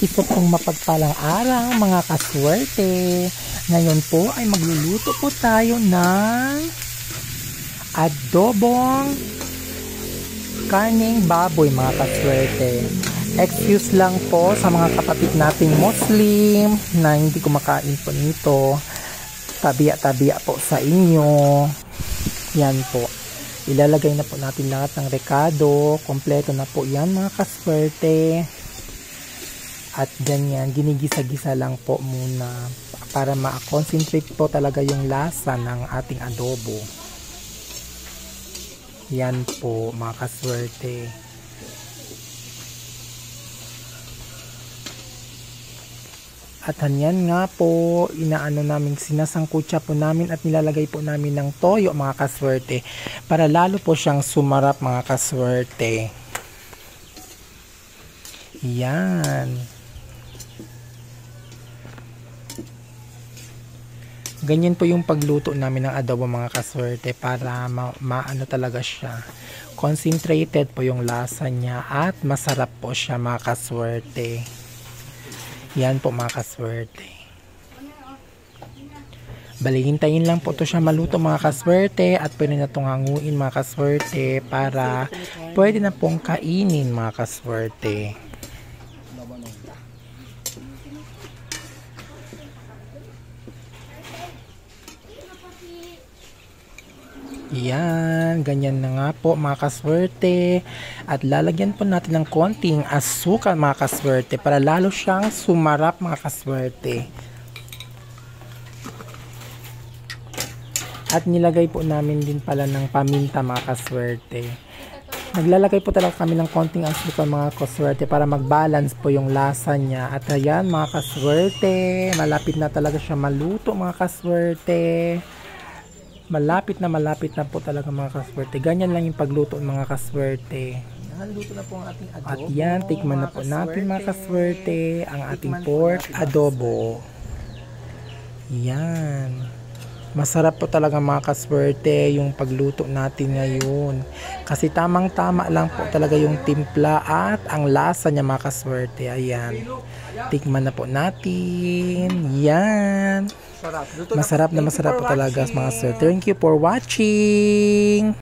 Ito pong mapagpalang araw mga kaswerte. Ngayon po ay magluluto po tayo ng adobong karneng baboy mga kaswerte. Excuse lang po sa mga kapatid nating Muslim na hindi kumakain po nito. Tabiya-tabiya po sa inyo. Yan po. Ilalagay na po natin lahat ng rekado. Kompleto na po yan mga kaswerte. At ganyan, ginigisa-gisa lang po muna para ma-concentrate po talaga yung lasa ng ating adobo. Yan po mga kaswerte. At yan nga po, inaano namin, sinasangkutsa po namin at nilalagay po namin ng toyo mga kaswerte para lalo po siyang sumarap mga kaswerte. Yan. Ganyan po yung pagluto namin ng adobo mga kaswerte para maano talaga siya. Concentrated po yung lasa niya at masarap po siya mga kaswerte. Yan po mga kaswerte. Bali, hintayin lang po to siya maluto mga kaswerte at pwede na itong hanguin mga kaswerte para pwede na pong kainin mga kaswerte. Yan, ganyan na nga po mga kaswerte. At lalagyan po natin ng konting asukal mga kaswerte para lalo siyang sumarap mga kaswerte. At nilagay po namin din pala ng paminta mga kaswerte. Naglalagay po talaga kami ng konting asukal mga kaswerte para mag-balance po yung lasa niya. At ayan mga kaswerte, malapit na talaga siya maluto mga kaswerte. Malapit na po talaga mga kaswerte. Ganyan lang yung pagluto ng mga kaswerte. Naluto na po ang ating adobo. At yan, tikman na po natin mga kaswerte ang ating pork adobo. Yan. Masarap po talaga mga kaswerte yung pagluto natin ngayon. Kasi tamang-tama lang po talaga yung timpla at ang lasa niya mga kaswerte. Ayan. Tikman na po natin. Yan. Masarap na masarap po talaga mga sir. Thank you for watching.